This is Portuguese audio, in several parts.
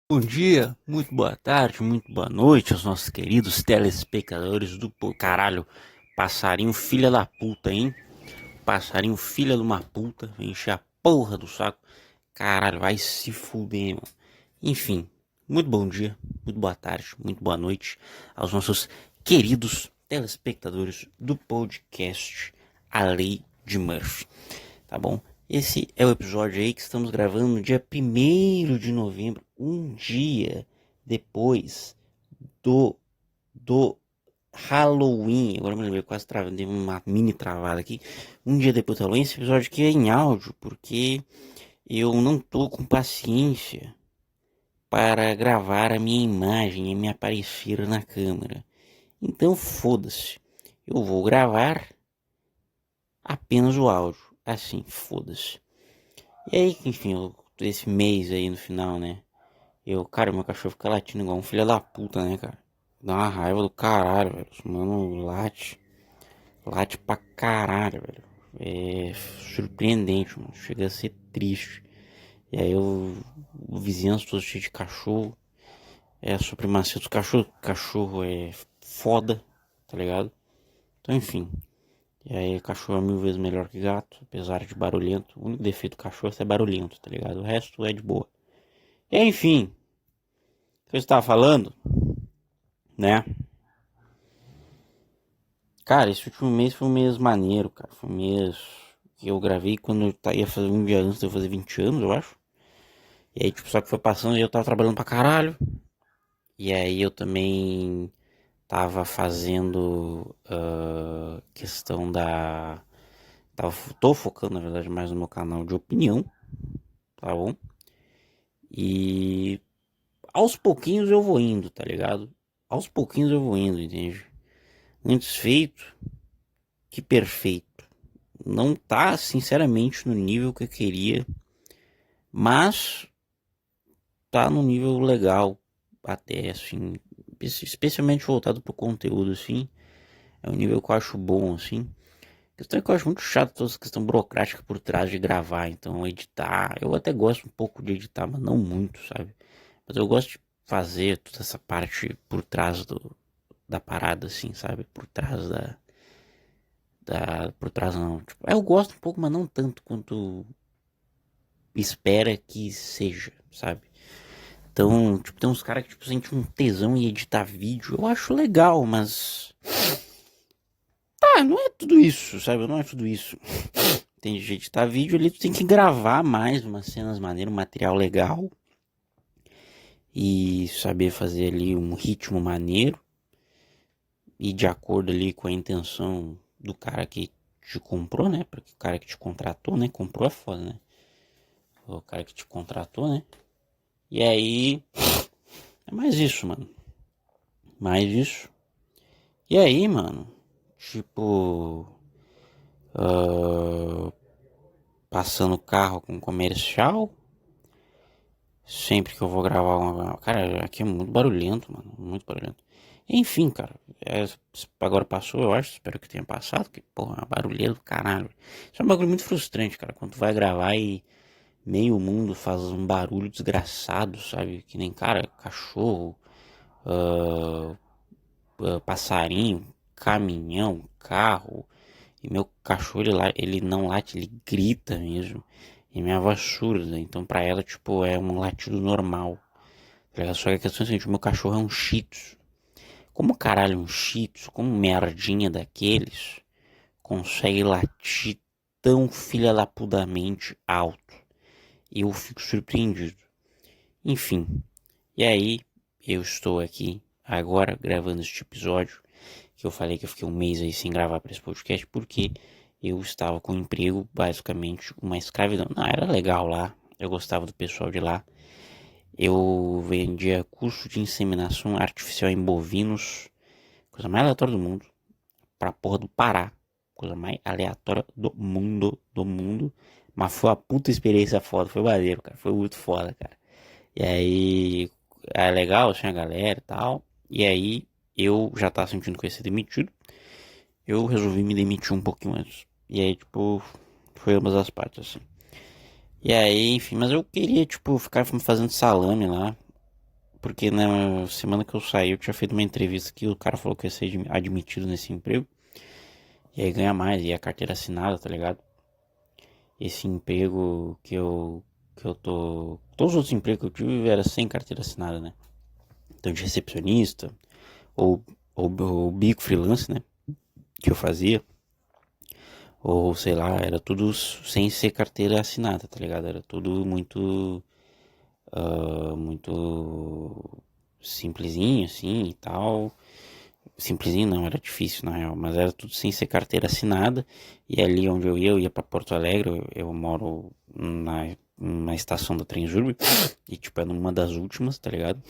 Bom dia, muito boa tarde, muito boa noite aos nossos queridos telespectadores do caralho. Passarinho filha da puta, hein? Passarinho filha de uma puta, vem encher a porra do saco. Caralho, vai se fuder, mano. Enfim, muito bom dia, muito boa tarde, muito boa noite aos nossos queridos telespectadores do podcast A Lei de Murphy, tá bom? Esse é o episódio aí que estamos gravando no dia 1º de novembro, um dia depois do, do Halloween. Agora me lembrei, quase dei uma mini travada aqui. Um dia depois do Halloween, esse episódio aqui é em áudio, porque eu não tô com paciência para gravar a minha imagem e me aparecer na câmera. Então foda-se, eu vou gravar apenas o áudio, assim, foda-se. E aí, enfim, esse mês aí no final, né? Cara, meu cachorro fica latindo igual um filho da puta, né, cara? Dá uma raiva do caralho, velho. Esse mano late pra caralho, velho. É surpreendente, mano. Chega a ser triste. E aí o vizinhança todo cheio de cachorro. É a supremacia dos cachorros. Cachorro é foda, tá ligado? Então, enfim. E aí, cachorro é 1000 vezes melhor que gato, apesar de barulhento. O único defeito do cachorro é ser barulhento, tá ligado? O resto é de boa. E aí, enfim, o que eu estava falando, né? Cara, esse último mês foi um mês maneiro, cara. Foi um mês que eu gravei quando ia fazer um dia antes de eu fazer 20 anos, eu acho. E aí, tipo, só que foi passando e eu tava trabalhando pra caralho. E aí eu também tava fazendo questão da. Tô focando, na verdade, mais no meu canal de opinião, tá bom? E aos pouquinhos eu vou indo, tá ligado? Aos pouquinhos eu vou indo, entende? Antes feito que perfeito. Não tá, sinceramente, no nível que eu queria, mas tá no nível legal, até assim, especialmente voltado pro conteúdo, assim. É um nível que eu acho bom, assim. A questão é que eu acho muito chato toda essa questão burocrática por trás de gravar, então editar. Eu até gosto um pouco de editar, mas não muito, sabe? Mas eu gosto de fazer toda essa parte por trás da parada, assim, sabe? Por trás por trás não. Tipo, eu gosto um pouco, mas não tanto quanto espera que seja, sabe? Então, tipo, tem uns caras que, tipo, sentem um tesão em editar vídeo. Eu acho legal, mas. Não é tudo isso, sabe? Não é tudo isso. Tem de editar vídeo ali, tu tem que gravar mais umas cenas maneiras, um material legal. E saber fazer ali um ritmo maneiro. E de acordo ali com a intenção do cara que te comprou, né? Porque o cara que te contratou, né? Comprou é foda, né? O cara que te contratou, né? E aí. É mais isso, mano. Mais isso. E aí, mano? Tipo. ah, Passando o carro com comercial. Sempre que eu vou gravar uma. Cara, aqui é muito barulhento, mano. Muito barulhento. Enfim, cara. Agora passou, eu acho. Espero que tenha passado. Que, porra, é barulheiro do caralho. Isso é um bagulho muito frustrante, cara. Quando tu vai gravar e meio mundo faz um barulho desgraçado, sabe? Que nem, cara, cachorro, ah, passarinho, caminhão, carro. E meu cachorro, ele não late, ele grita mesmo. E minha voz surda, então pra ela, tipo, é um latido normal. Só que a questão é a seguinte, meu cachorro é um shih tzu. Como caralho um shih tzu, como merdinha daqueles, consegue latir tão filha da pudamente alto? Eu fico surpreendido. Enfim, e aí eu estou aqui agora gravando este episódio que eu falei que eu fiquei um mês aí sem gravar para esse podcast porque eu estava com um emprego, basicamente uma escravidão. Não, era legal lá, eu gostava do pessoal de lá. Eu vendia curso de inseminação artificial em bovinos, coisa mais aleatória do mundo, pra porra do Pará. Coisa mais aleatória do mundo. Mas foi uma puta experiência foda, foi maneiro, cara. Foi muito foda, cara. E aí, é legal, assim, a galera e tal. E aí, eu já tava sentindo que eu ia ser demitido. Eu resolvi me demitir um pouquinho antes. E aí, tipo, foi ambas as partes, assim. E aí, enfim, mas eu queria, tipo, ficar fazendo salame lá. porque na semana que eu saí eu tinha feito uma entrevista que o cara falou que ia ser admitido nesse emprego. E aí ganha mais, e a carteira assinada, tá ligado? Esse emprego que eu tô. Todos os outros empregos que eu tive era sem carteira assinada, né? Então de recepcionista, ou, ou bico freelance, né? Que eu fazia. Ou sei lá, era tudo sem ser carteira assinada, tá ligado? Era tudo muito. Muito simplesinho assim e tal. Simplesinho não, era difícil na real, mas era tudo sem ser carteira assinada. E ali onde eu ia pra Porto Alegre, eu moro na estação do Trenzurbe, e tipo é numa das últimas, tá ligado?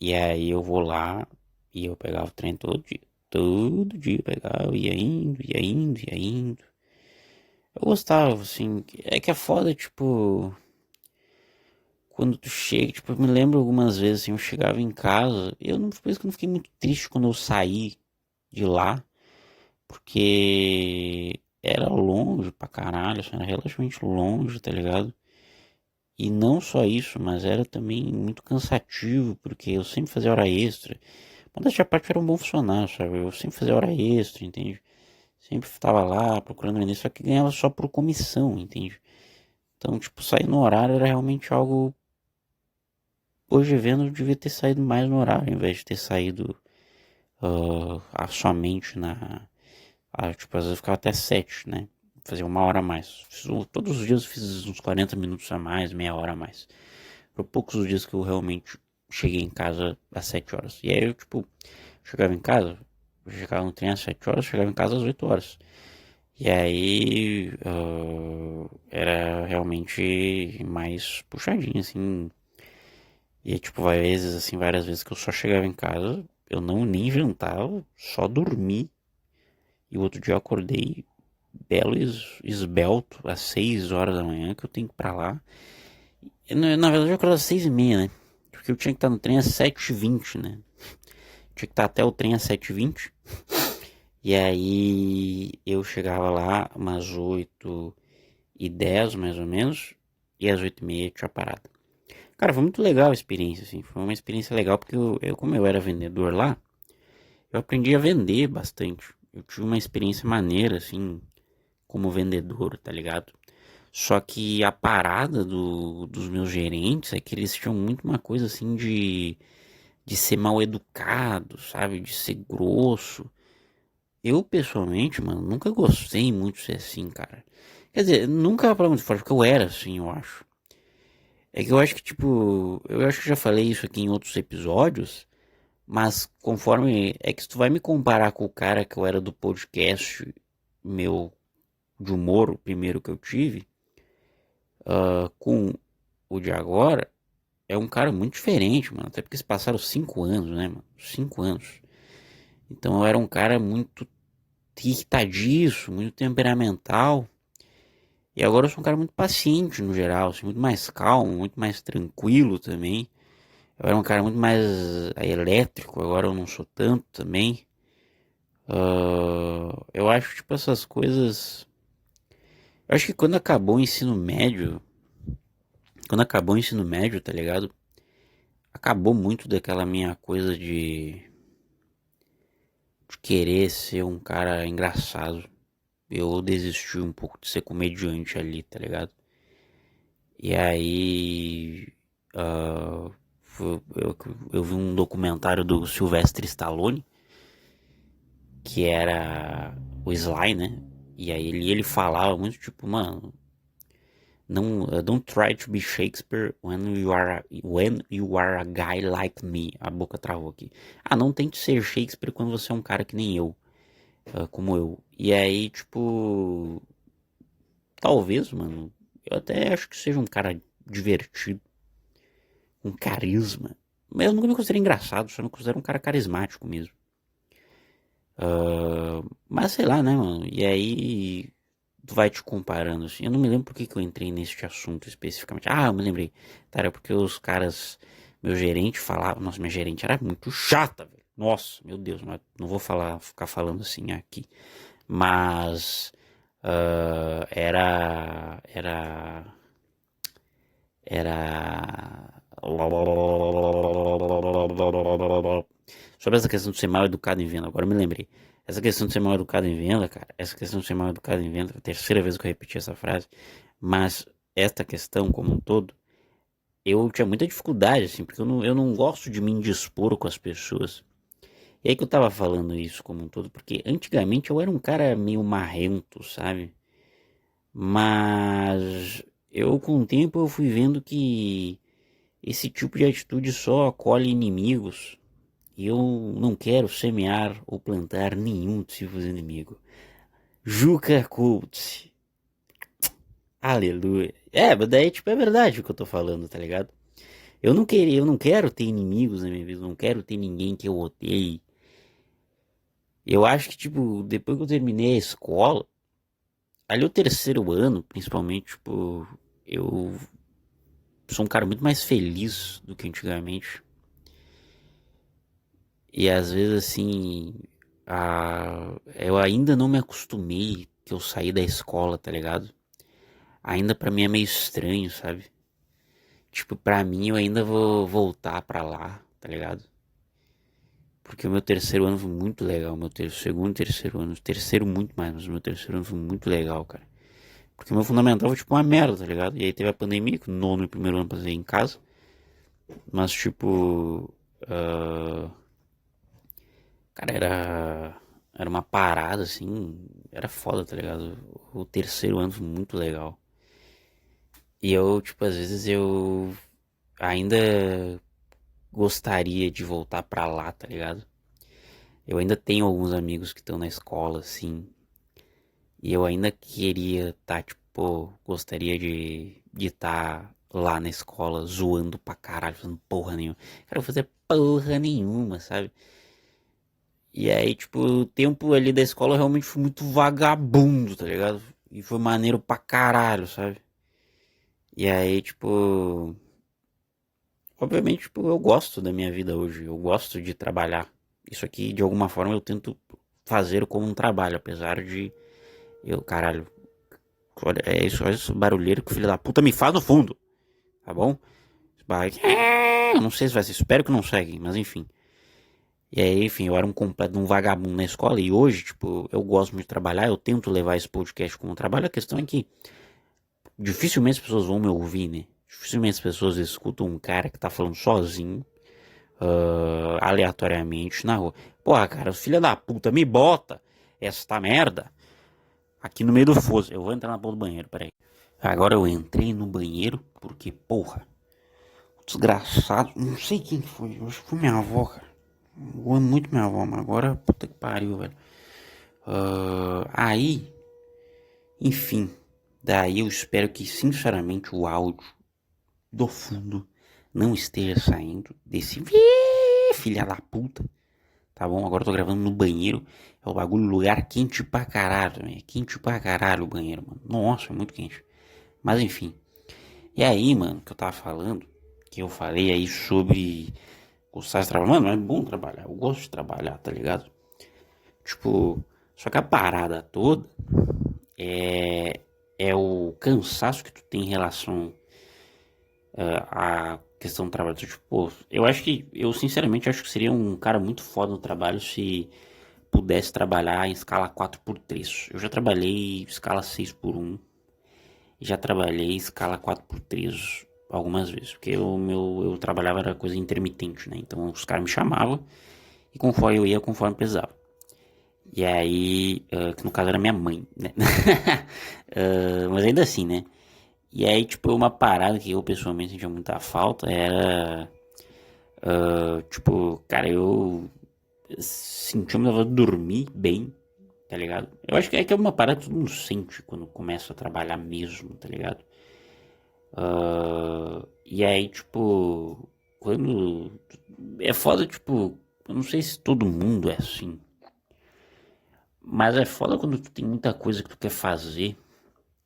E aí eu vou lá e eu pegava o trem todo dia. Todo dia eu pegava, ia indo, ia indo, ia indo. Eu gostava, assim, é que é foda, tipo, quando tu chega, tipo, eu me lembro algumas vezes, assim, eu chegava em casa, eu não, por isso que eu não fiquei muito triste quando eu saí de lá, porque era longe pra caralho, assim, era relativamente longe, tá ligado? E não só isso, mas era também muito cansativo, porque eu sempre fazia hora extra. Modéstia à parte, era um bom funcionário, sabe? Eu sempre fazia hora extra, entende? Sempre tava lá procurando vender, só que ganhava só por comissão, entende? Então, tipo, sair no horário era realmente algo. Hoje vendo, eu devia ter saído mais no horário, ao invés de ter saído somente na. Tipo, às vezes eu ficava até 7, né? Fazia uma hora a mais. Todos os dias eu fiz uns 40 minutos a mais, meia hora a mais. Foram poucos os dias que eu realmente cheguei em casa às 7 horas. E aí eu, tipo, chegava em casa, eu chegava no trem às 7 horas, chegava em casa às 8 horas. E aí era realmente mais puxadinho, assim. E tipo, várias vezes que eu só chegava em casa, eu não nem jantava, só dormi. E o outro dia eu acordei belo esbelto, às 6 horas da manhã, que eu tenho que ir pra lá. E, na verdade eu acordei às 6h30, né? Porque eu tinha que estar no trem às 7h20, né? Tinha que estar até o trem às 7h20. E aí eu chegava lá umas 8h10, mais ou menos. E às 8h30 tinha parado. Cara, foi muito legal a experiência, assim. Foi uma experiência legal porque como eu era vendedor lá, eu aprendi a vender bastante. Eu tive uma experiência maneira, assim, como vendedor, tá ligado? Só que a parada dos meus gerentes é que eles tinham muito uma coisa, assim, de ser mal educado, sabe? De ser grosso. Eu, pessoalmente, mano, nunca gostei muito de ser assim, cara. Quer dizer, nunca pra muito forte, porque eu era assim, eu acho. É que eu acho que, tipo, eu acho que já falei isso aqui em outros episódios, mas conforme. É que se tu vai me comparar com o cara que eu era do podcast meu de humor, o primeiro que eu tive, com o de agora, é um cara muito diferente, mano. Até porque se passaram 5 anos, né, mano? 5 anos. Então eu era um cara muito irritadiço, muito temperamental. E agora eu sou um cara muito paciente no geral, assim, muito mais calmo, muito mais tranquilo também. Eu era um cara muito mais elétrico, agora eu não sou tanto também. Eu acho, tipo, essas coisas. Eu acho que quando acabou o ensino médio, tá ligado? Acabou muito daquela minha coisa de querer ser um cara engraçado. Eu desisti um pouco de ser comediante ali, tá ligado? E aí. ah, eu vi um documentário do Sylvester Stallone, que era o Sly, né? E aí ele falava muito tipo, mano, não, don't try to be Shakespeare when you are a guy like me. A boca travou aqui. Ah, não tente ser Shakespeare quando você é um cara que nem eu, como eu. E aí, tipo, talvez, mano, eu até acho que seja um cara divertido, um carisma. Mas eu nunca me considerei engraçado, só me considero um cara carismático mesmo. Mas sei lá, né, mano? E aí tu vai te comparando assim. Eu não me lembro por que eu entrei neste assunto especificamente. Ah, eu me lembrei. Tá, era porque os caras, meu gerente falava, nossa, minha gerente era muito chata, velho. Nossa, meu Deus, mas não vou ficar falando assim aqui. Mas era Sobre essa questão de ser mal educado em venda, agora eu me lembrei. Essa questão de ser mal educado em venda, cara, essa questão de ser mal educado em venda, é a terceira vez que eu repeti essa frase, mas esta questão como um todo, eu tinha muita dificuldade, assim, porque eu não gosto de me indispor com as pessoas. E aí que eu tava falando isso como um todo, porque antigamente eu era um cara meio marrento, sabe? Mas eu com o tempo eu fui vendo que esse tipo de atitude só acolhe inimigos. E eu não quero semear ou plantar nenhum tipo de inimigo. Juca Cult. Aleluia. É, mas daí tipo é verdade o que eu tô falando, tá ligado? Eu não quero ter inimigos na minha vida, eu não quero ter ninguém que eu odeie. Eu acho que tipo, depois que eu terminei a escola, ali o terceiro ano, principalmente, tipo, eu sou um cara muito mais feliz do que antigamente. E às vezes assim, eu ainda não me acostumei que eu saí da escola, tá ligado? Ainda pra mim é meio estranho, sabe? Tipo, pra mim eu ainda vou voltar pra lá, tá ligado? Porque o meu terceiro ano foi muito legal, segundo e terceiro ano, terceiro muito mais, mas o meu terceiro ano foi muito legal, cara. Porque o meu fundamental foi tipo uma merda, tá ligado? E aí teve a pandemia, que o nono e o primeiro ano passei em casa. Mas tipo, ah, cara, era uma parada assim, era foda, tá ligado? O terceiro ano foi muito legal. E eu, tipo, às vezes eu ainda gostaria de voltar pra lá, tá ligado? Eu ainda tenho alguns amigos que estão na escola, assim, e eu ainda queria tá, tipo, pô, gostaria de tá lá na escola zoando pra caralho, fazendo porra nenhuma. Quero fazer porra nenhuma, sabe? E aí, tipo, o tempo ali da escola eu realmente fui muito vagabundo, tá ligado? E foi maneiro pra caralho, sabe? E aí, tipo, obviamente, tipo, eu gosto da minha vida hoje, eu gosto de trabalhar. Isso aqui, de alguma forma, eu tento fazer como um trabalho, apesar de eu, caralho, olha esse barulheiro que o filho da puta me faz no fundo, tá bom? Eu não sei se vai ser, espero que não segue, mas enfim. E aí, enfim, eu era um completo um vagabundo na escola e hoje, tipo, eu gosto muito de trabalhar, eu tento levar esse podcast como trabalho. A questão é que dificilmente as pessoas vão me ouvir, né? Dificilmente as pessoas escutam um cara que tá falando sozinho, aleatoriamente na rua. Porra, cara, filha da puta, me bota esta merda aqui no meio do fosso. Eu vou entrar na porra do banheiro, peraí. Agora eu entrei no banheiro porque, porra, desgraçado, não sei quem foi, eu acho que foi minha avó, cara. Eu amo muito minha avó, mas agora, puta que pariu, velho. Aí, enfim, daí eu espero que sinceramente o áudio do fundo não esteja saindo desse filha da puta, tá bom? Agora eu tô gravando no banheiro, é o bagulho, lugar quente pra caralho, é quente pra caralho o banheiro, mano. Nossa, é muito quente. Mas enfim, e aí, mano, que eu tava falando, que eu falei aí sobre gostar de trabalhar, mano, é bom trabalhar, eu gosto de trabalhar, tá ligado? Tipo, só que a parada toda é, é o cansaço que tu tem em relação à questão do trabalho. Tipo, eu acho que, eu sinceramente acho que seria um cara muito foda no trabalho se pudesse trabalhar em escala 4x3. Eu já trabalhei em escala 6x1, já trabalhei em escala 4x3 algumas vezes, porque eu trabalhava era coisa intermitente, né? Então os caras me chamavam e conforme eu ia, conforme precisava. E aí, que no caso era minha mãe, né? Mas ainda assim, né? E aí, tipo, uma parada que eu pessoalmente sentia muita falta era. Tipo, cara, eu sentia uma vontade de dormir bem, tá ligado? Eu acho que é uma parada que todo mundo sente quando começa a trabalhar mesmo, tá ligado? E aí, tipo, quando. É foda, tipo, eu não sei se todo mundo é assim, mas é foda quando tu tem muita coisa que tu quer fazer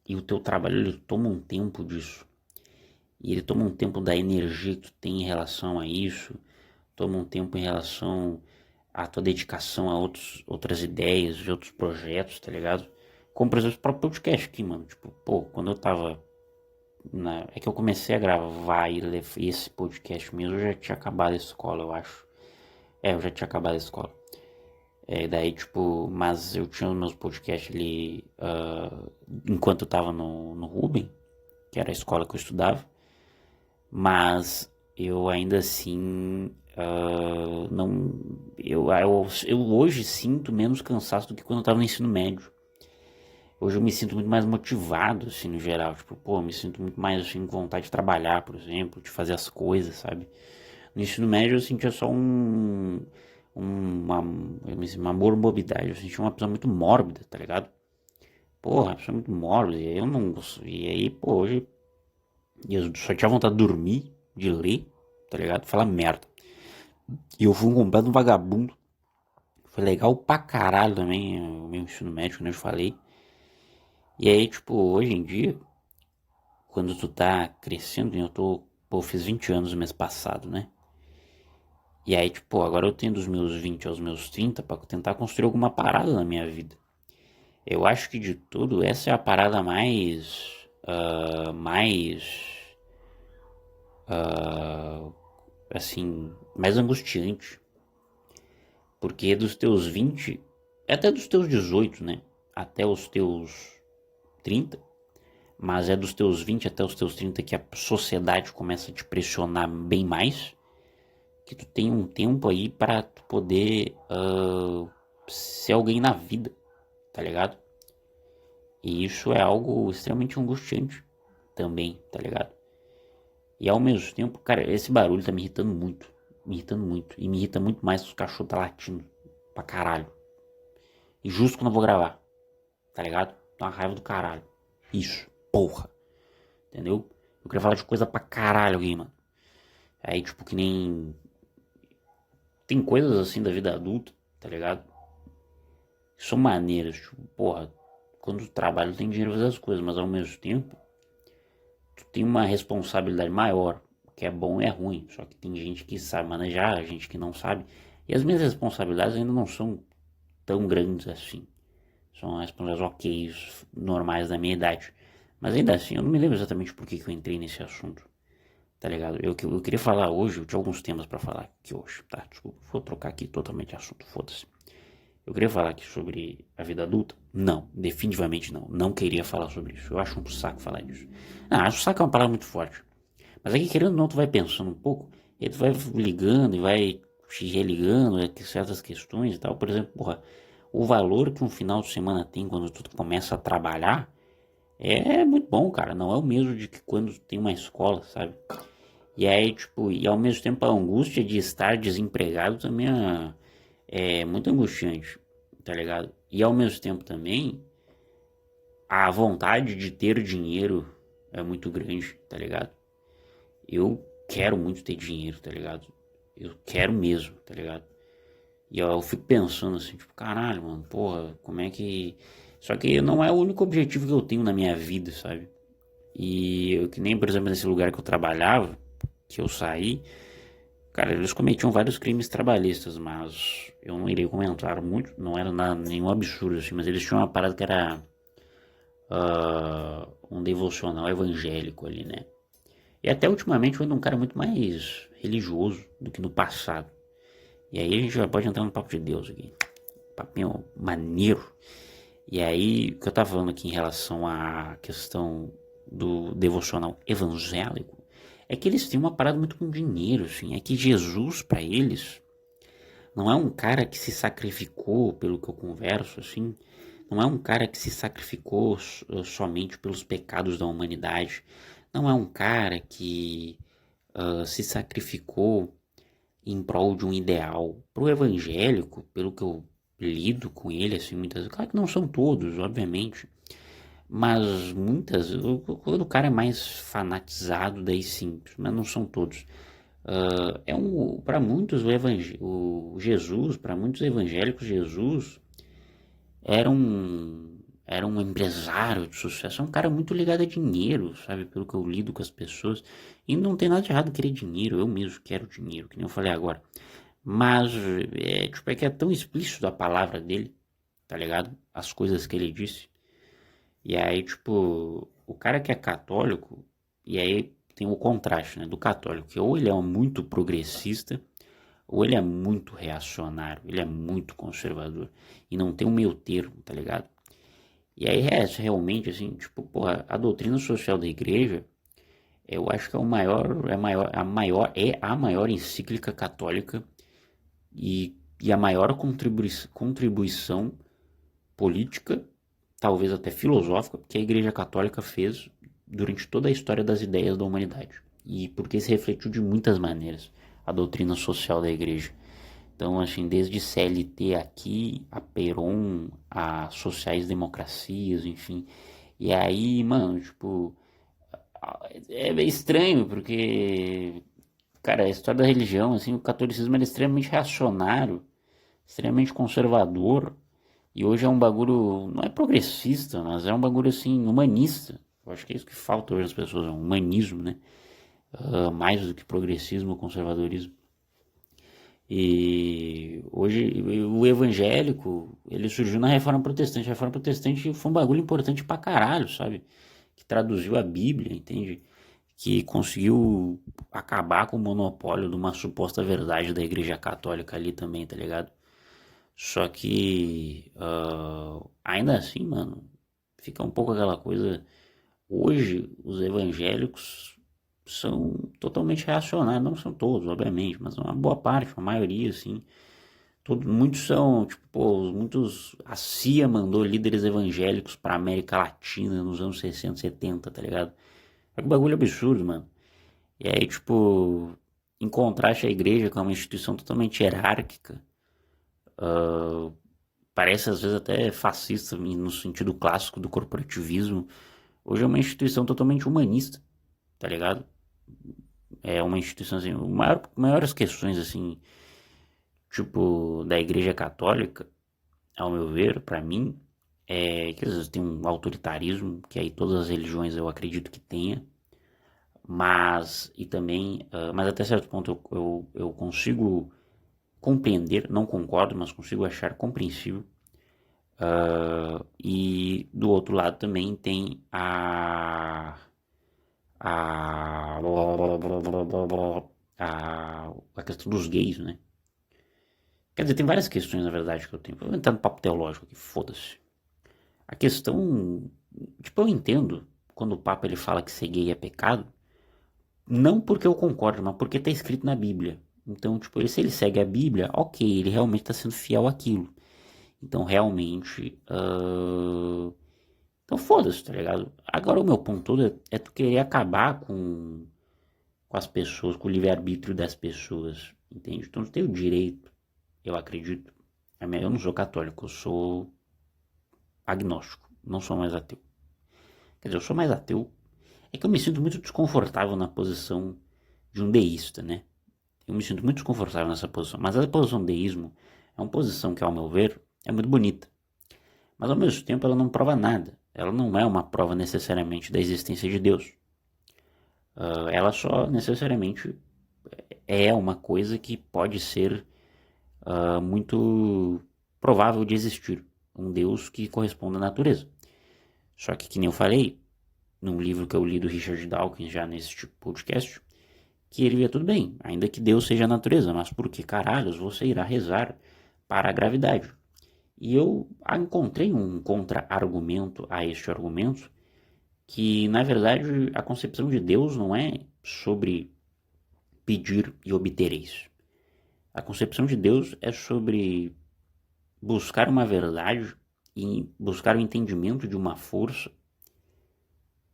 e o teu trabalho ele toma um tempo disso. E ele toma um tempo da energia que tu tem em relação a isso, toma um tempo em relação à tua dedicação a outras ideias, e outros projetos, tá ligado? Como, por exemplo, o próprio podcast aqui, mano. Tipo, pô, quando eu tava É que eu comecei a gravar esse podcast mesmo, eu já tinha acabado a escola, eu acho. Eu já tinha acabado a escola. Daí, tipo, mas eu tinha os meus podcasts ali enquanto eu tava no Ruben, que era a escola que eu estudava. Mas eu ainda assim não. Eu hoje sinto menos cansaço do que quando eu tava no ensino médio. Hoje eu me sinto muito mais motivado, assim, no geral. Tipo, pô, eu me sinto muito mais, assim, com vontade de trabalhar, por exemplo, de fazer as coisas, sabe? No ensino médio eu sentia só uma, uma morbidade. Eu sentia uma pessoa muito mórbida, tá ligado? Porra, uma pessoa muito mórbida. E aí eu não. E aí, pô, hoje eu só tinha vontade de dormir, de ler, tá ligado? Falar merda. E eu fui um completo vagabundo. Foi legal pra caralho também o meu ensino médio, como eu falei. E aí, tipo, hoje em dia, quando tu tá crescendo, eu fiz 20 anos no mês passado, né? E aí, tipo, agora eu tenho dos meus 20 aos meus 30 pra tentar construir alguma parada na minha vida. Eu acho que de tudo, essa é a parada assim, mais angustiante. Porque dos teus 20, até dos teus 18, né? Até os teus 30, mas é dos teus 20 até os teus 30 que a sociedade começa a te pressionar bem mais, que tu tem um tempo aí para tu poder ser alguém na vida, tá ligado? E isso é algo extremamente angustiante também, tá ligado? E ao mesmo tempo, cara, esse barulho tá me irritando muito, me irritando muito, e me irrita muito mais que os cachorros tá latindo pra caralho. E justo quando eu vou gravar, tá ligado? Dá uma raiva do caralho. Isso, porra. Entendeu? Eu queria falar de coisa pra caralho aqui, mano. Aí, tipo, que nem. Tem coisas assim da vida adulta, tá ligado? Que são maneiras, tipo, porra. Quando tu trabalha, tu tem dinheiro pra fazer as coisas, mas ao mesmo tempo, tu tem uma responsabilidade maior. O que é bom e é ruim. Só que tem gente que sabe manejar, gente que não sabe. E as minhas responsabilidades ainda não são tão grandes assim. São responsabilidades ok, normais da minha idade. Mas ainda assim, eu não me lembro exatamente por que eu entrei nesse assunto. Tá ligado? Eu queria falar hoje, eu tinha alguns temas pra falar aqui hoje, tá? Desculpa, vou trocar aqui totalmente de assunto, foda-se. Eu queria falar aqui sobre a vida adulta? Não, definitivamente não. Não queria falar sobre isso. Eu acho um saco falar disso. Ah, acho saco é uma palavra muito forte. Mas aqui, querendo ou não, tu vai pensando um pouco, e tu vai ligando e vai te religando certas questões e tal. Por exemplo, porra, o valor que um final de semana tem quando tu começa a trabalhar é muito bom, cara. Não é o mesmo de que quando tu tem uma escola, sabe? E aí, tipo, e ao mesmo tempo a angústia de estar desempregado também é muito angustiante, tá ligado? E ao mesmo tempo também, a vontade de ter dinheiro é muito grande, tá ligado? Eu quero muito ter dinheiro, tá ligado? Eu quero mesmo, tá ligado? E eu fico pensando assim, tipo, caralho, mano, porra, como é que. Só que não é o único objetivo que eu tenho na minha vida, sabe? E eu, que nem, por exemplo, nesse lugar que eu trabalhava, que eu saí, cara, eles cometiam vários crimes trabalhistas, mas eu não irei comentar muito, não era nada, nenhum absurdo assim, mas eles tinham uma parada que era um devocional evangélico ali, né? E até ultimamente eu ando um cara muito mais religioso do que no passado. E aí a gente já pode entrar no papo de Deus aqui. Papinho maneiro. E aí, o que eu tava falando aqui em relação à questão do devocional evangélico é que eles têm uma parada muito com dinheiro, assim. É que Jesus, para eles, não é um cara que se sacrificou, pelo que eu converso, assim. Não é um cara que se sacrificou somente pelos pecados da humanidade. Não é um cara que se sacrificou em prol de um ideal. Pro evangélico, pelo que eu lido com ele, assim, muitas vezes, claro que não são todos, obviamente, mas muitas, quando o cara é mais fanatizado, daí sim, mas não são todos. Para muitos o Jesus, para muitos evangélicos, Jesus era era um empresário de sucesso, é um cara muito ligado a dinheiro, sabe? Pelo que eu lido com as pessoas. E não tem nada de errado em querer dinheiro, eu mesmo quero dinheiro, que nem eu falei agora. Mas tipo, é que é tão explícito a palavra dele, tá ligado? As coisas que ele disse. E aí, tipo, o cara que é católico, E aí tem o contraste, né, do católico, que ou ele é muito progressista, ou ele é muito reacionário, ele é muito conservador. E não tem um meio termo, tá ligado? E aí realmente, assim, tipo, porra, a doutrina social da igreja, eu acho que é o maior, é a maior encíclica católica e a maior contribuição política, talvez até filosófica, que a Igreja Católica fez durante toda a história das ideias da humanidade. E porque se refletiu de muitas maneiras a doutrina social da Igreja. Então, assim, desde CLT aqui, a Peron, a sociais-democracias, enfim. E aí, mano, tipo, é estranho, porque, cara, a história da religião, assim, o catolicismo era extremamente reacionário, extremamente conservador, e hoje é um bagulho, não é progressista, mas é um bagulho, assim, humanista. Eu acho que é isso que falta hoje às pessoas, é um humanismo, né? Mais do que progressismo ou conservadorismo. E hoje o evangélico, ele surgiu na Reforma Protestante. A Reforma Protestante foi um bagulho importante pra caralho, sabe? Que traduziu a Bíblia, entende? Que conseguiu acabar com o monopólio de uma suposta verdade da Igreja Católica ali também, tá ligado? Só que ainda assim, mano, fica um pouco aquela coisa. Hoje, os evangélicos são totalmente reacionários, não são todos, obviamente, mas uma boa parte, uma maioria, assim. Muitos são, tipo, pô, muitos. A CIA mandou líderes evangélicos pra América Latina nos anos 60, 70, tá ligado? É um bagulho absurdo, mano. E aí, tipo, em contraste à igreja, que é uma instituição totalmente hierárquica, parece às vezes até fascista no sentido clássico do corporativismo. Hoje é uma instituição totalmente humanista, tá ligado? É uma instituição assim, maiores questões assim, tipo, da igreja católica, ao meu ver, pra mim, é que às vezes tem um autoritarismo, que aí todas as religiões eu acredito que tenha, mas, e também, mas até certo ponto eu consigo compreender, não concordo, mas consigo achar compreensível. E do outro lado também tem a, a questão dos gays, né? Quer dizer, tem várias questões, na verdade, que eu tenho. Vou entrar no papo teológico aqui, foda-se. A questão, tipo, eu entendo quando o Papa ele fala que ser gay é pecado, não porque eu concordo, mas porque tá escrito na Bíblia. Então, tipo, se ele segue a Bíblia, ok, ele realmente tá sendo fiel àquilo. Então, realmente, então foda-se, tá ligado? Agora o meu ponto todo é tu querer acabar com as pessoas, com o livre-arbítrio das pessoas, entende? Então tu tem o direito, eu acredito. Eu não sou católico, eu sou agnóstico, não sou mais ateu. Quer dizer, eu sou mais ateu. É que eu me sinto muito desconfortável na posição de um deísta, né? Eu me sinto muito desconfortável nessa posição. Mas a posição deísmo é uma posição que, ao meu ver, é muito bonita. Mas ao mesmo tempo ela não prova nada. Ela não é uma prova necessariamente da existência de Deus. Ela só necessariamente é uma coisa que pode ser muito provável de existir. Um Deus que corresponde à natureza. Só que nem eu falei, num livro que eu li do Richard Dawkins já nesse podcast, que ele via tudo bem, ainda que Deus seja a natureza, mas por que caralhos você irá rezar para a gravidade? E eu encontrei um contra-argumento a este argumento, que na verdade a concepção de Deus não é sobre pedir e obtereis. A concepção de Deus é sobre buscar uma verdade e buscar o entendimento de uma força,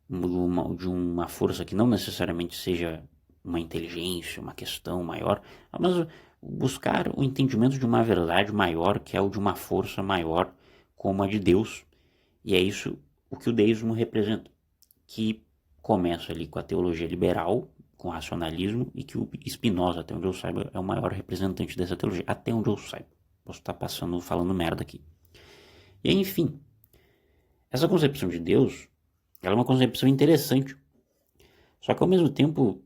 de uma força que não necessariamente seja uma inteligência, uma questão maior, mas buscar o entendimento de uma verdade maior, que é o de uma força maior, como a de Deus. E é isso o que o deísmo representa, que começa ali com a teologia liberal, com o racionalismo, e que o Spinoza, até onde eu saiba, é o maior representante dessa teologia, até onde eu saiba. Posso estar falando merda aqui. E aí, enfim, essa concepção de Deus, ela é uma concepção interessante. Só que ao mesmo tempo,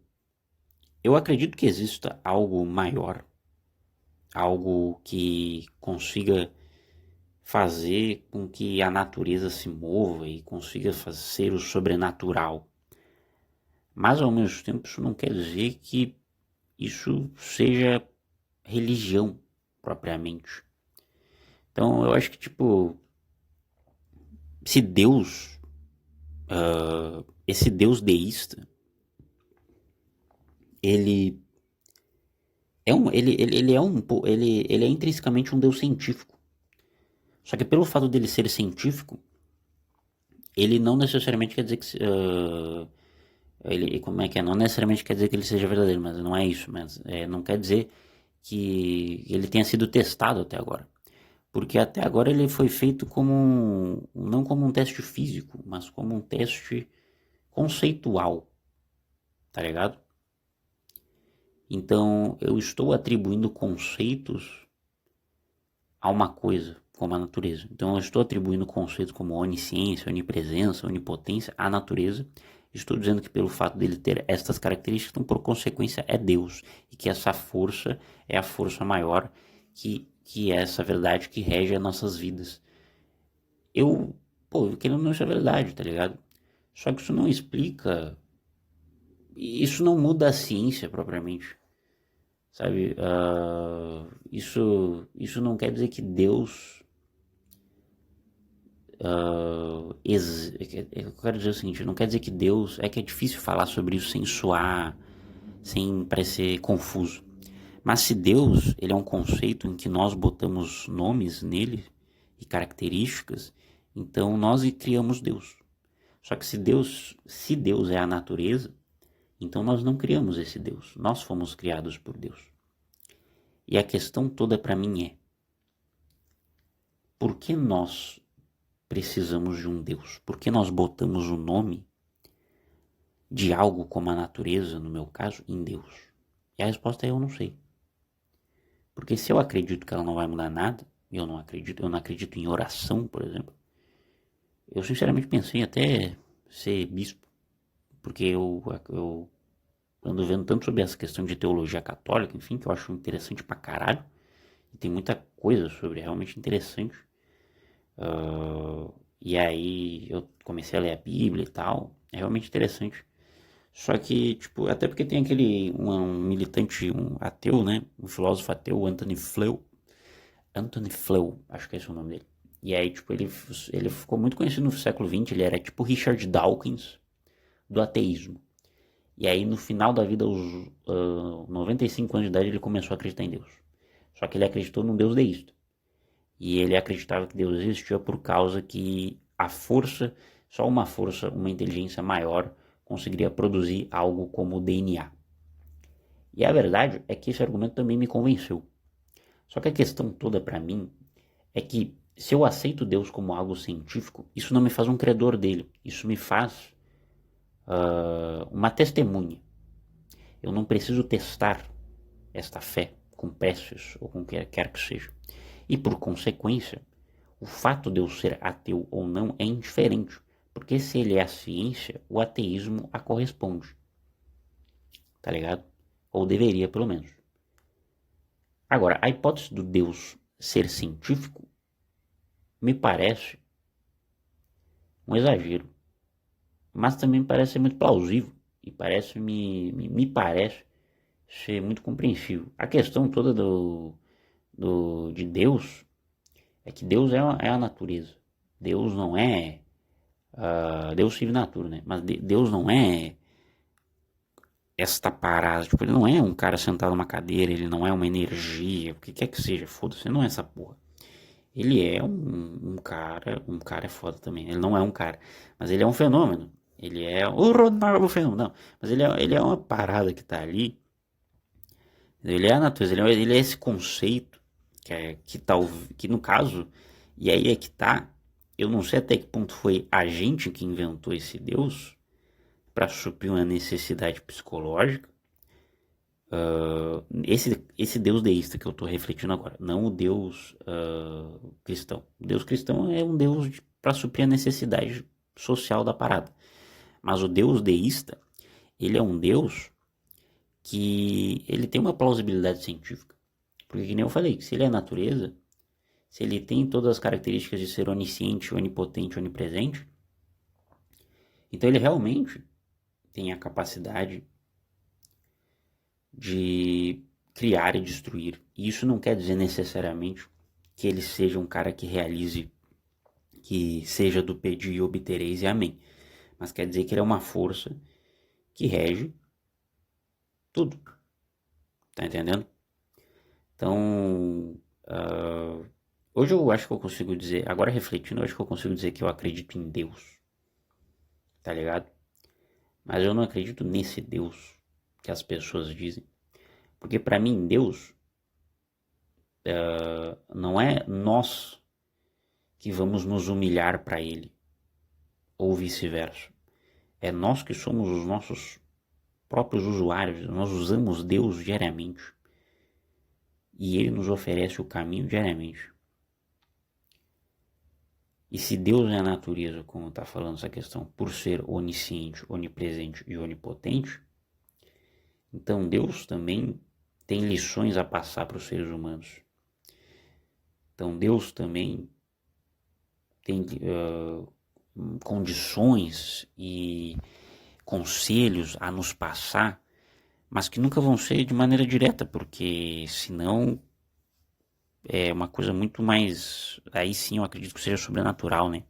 eu acredito que exista algo maior, algo que consiga fazer com que a natureza se mova e consiga fazer o sobrenatural. Mas ao mesmo tempo isso não quer dizer que isso seja religião propriamente. Então eu acho que tipo, se Deus, esse Deus deísta, ele ele é intrinsecamente um Deus científico. Só que pelo fato dele ser científico, ele não necessariamente quer dizer que ele, como é que é? Não necessariamente quer dizer que ele seja verdadeiro, mas não é isso, mas não quer dizer que ele tenha sido testado até agora. Porque até agora ele foi feito não como um teste físico, mas como um teste conceitual, tá ligado? Então eu estou atribuindo conceitos a uma coisa, como a natureza. Então eu estou atribuindo conceitos como onisciência, onipresença, onipotência à natureza. Estou dizendo que pelo fato dele ter estas características, então por consequência é Deus. E que essa força é a força maior que é essa verdade que rege as nossas vidas. Querendo não, isso é verdade, tá ligado? Só que isso não explica, isso não muda a ciência propriamente, sabe? Isso não quer dizer que Deus, eu quero dizer o seguinte, não quer dizer que Deus, é que é difícil falar sobre isso sem soar, sem parecer confuso. Mas se Deus, ele é um conceito em que nós botamos nomes nele e características, então nós criamos Deus. Só que se Deus é a natureza, então nós não criamos esse Deus, nós fomos criados por Deus. E a questão toda para mim é, por que nós precisamos de um Deus? Por que nós botamos o nome de algo como a natureza, no meu caso, em Deus? E a resposta é eu não sei. Porque se eu acredito que ela não vai mudar nada, eu não acredito em oração, por exemplo, eu sinceramente pensei em até ser bispo, porque eu ando vendo tanto sobre essa questão de teologia católica, enfim, que eu acho interessante pra caralho, e tem muita coisa sobre, realmente interessante. E aí eu comecei a ler a Bíblia e tal, é realmente interessante. Só que, tipo, até porque tem um militante, um ateu, né, um filósofo ateu, Anthony Flew, acho que é esse o nome dele. E aí, tipo, ele ficou muito conhecido no século XX, ele era tipo Richard Dawkins do ateísmo. E aí, no final da vida, aos 95 anos de idade, ele começou a acreditar em Deus. Só que ele acreditou num Deus deísta. E ele acreditava que Deus existia por causa que só uma força, uma inteligência maior, conseguiria produzir algo como o DNA. E a verdade é que esse argumento também me convenceu. Só que a questão toda para mim é que se eu aceito Deus como algo científico, isso não me faz um credor dele. Isso me faz uma testemunha. Eu não preciso testar esta fé com preces ou com o que quer que seja. E por consequência, o fato de eu ser ateu ou não é indiferente, porque se ele é a ciência, o ateísmo a corresponde. Tá ligado? Ou deveria, pelo menos. Agora, a hipótese do Deus ser científico me parece um exagero, mas também me parece ser muito plausível e me parece ser muito compreensível. A questão toda de Deus é que Deus é a natureza. Deus não é Deus vive natura, né? Mas Deus não é esta parada, tipo, ele não é um cara sentado numa cadeira, ele não é uma energia, o que quer que seja, foda-se, não é essa porra. Ele é um cara é foda também, ele não é um cara, mas ele é um fenômeno. Ele é o Ronaldo fenômeno, não, mas ele é uma parada que tá ali. Ele é a natureza, ele é esse conceito que no caso, e aí é que tá, eu não sei até que ponto foi a gente que inventou esse Deus para suprir uma necessidade psicológica. Esse Deus deísta que eu tô refletindo agora, não o Deus cristão. O Deus cristão é um Deus para suprir a necessidade social da parada. Mas o Deus deísta, ele é um Deus que ele tem uma plausibilidade científica. Porque, que nem eu falei, se ele é natureza, se ele tem todas as características de ser onisciente, onipotente, onipresente, então ele realmente tem a capacidade de criar e destruir. E isso não quer dizer necessariamente que ele seja um cara que realize, que seja do pedir e obtereis e amém. Mas quer dizer que ele é uma força que rege tudo. Tá entendendo? Então, hoje eu acho que eu consigo dizer, agora refletindo, eu acho que eu consigo dizer que eu acredito em Deus. Tá ligado? Mas eu não acredito nesse Deus que as pessoas dizem. Porque para mim, Deus não é nós que vamos nos humilhar para Ele, ou vice-versa. É nós que somos os nossos próprios usuários, nós usamos Deus diariamente. E Ele nos oferece o caminho diariamente. E se Deus é a natureza, como está falando essa questão, por ser onisciente, onipresente e onipotente, então Deus também tem lições a passar para os seres humanos. Então Deus também tem condições e conselhos a nos passar, mas que nunca vão ser de maneira direta, porque senão é uma coisa muito mais, aí sim eu acredito que seja sobrenatural, né?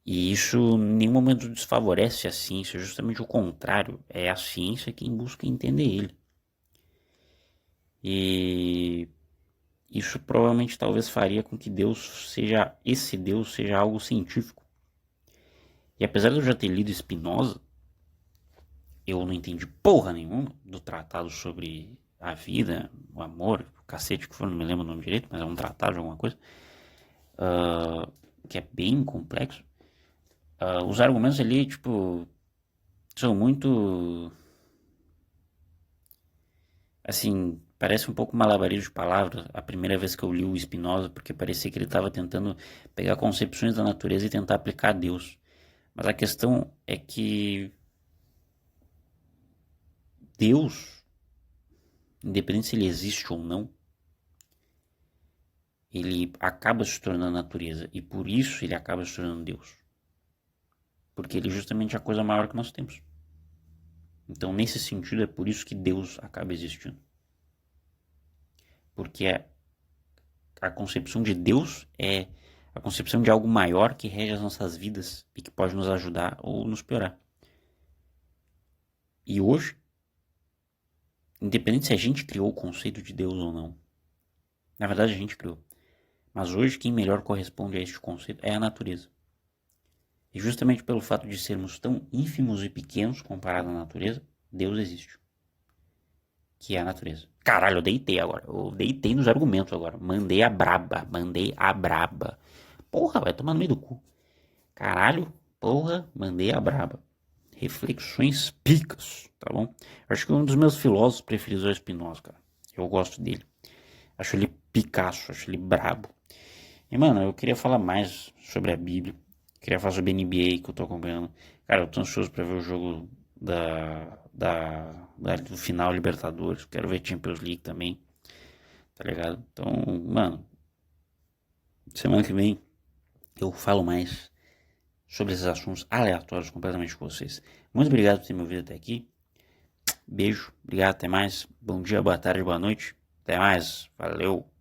E isso em nenhum momento desfavorece a ciência, justamente o contrário, é a ciência quem busca entender ele. E isso provavelmente talvez faria com que esse Deus seja algo científico. E apesar de eu já ter lido Spinoza, eu não entendi porra nenhuma do tratado sobre a vida, o amor, o cacete que for, não me lembro o nome direito, mas é um tratado de alguma coisa, que é bem complexo. Os argumentos ali, tipo, são muito, assim, parece um pouco malabarismo de palavras a primeira vez que eu li o Spinoza, porque parecia que ele estava tentando pegar concepções da natureza e tentar aplicar a Deus. Mas a questão é que Deus, independente se ele existe ou não, ele acaba se tornando natureza e por isso ele acaba se tornando Deus. Porque ele é justamente a coisa maior que nós temos. Então, nesse sentido, é por isso que Deus acaba existindo. Porque a concepção de Deus é a concepção de algo maior que rege as nossas vidas e que pode nos ajudar ou nos piorar. E hoje, independente se a gente criou o conceito de Deus ou não, na verdade a gente criou, mas hoje quem melhor corresponde a este conceito é a natureza. E justamente pelo fato de sermos tão ínfimos e pequenos comparado à natureza, Deus existe. Que é a natureza. Caralho, eu deitei agora. Eu deitei nos argumentos agora. Mandei a braba. Porra, vai tomar no meio do cu. Caralho, porra, mandei a braba. Reflexões picas, tá bom? Acho que um dos meus filósofos preferidos é o Spinoza, cara. Eu gosto dele. Acho ele Picasso, acho ele brabo. E, mano, eu queria falar mais sobre a Bíblia. Queria falar sobre a NBA que eu tô acompanhando. Cara, eu tô ansioso pra ver o jogo do final Libertadores. Quero ver Champions League também. Tá ligado? Então, mano, semana que vem eu falo mais sobre esses assuntos aleatórios completamente com vocês. Muito obrigado por ter me ouvido até aqui. Beijo, obrigado, até mais. Bom dia, boa tarde, boa noite. Até mais, valeu.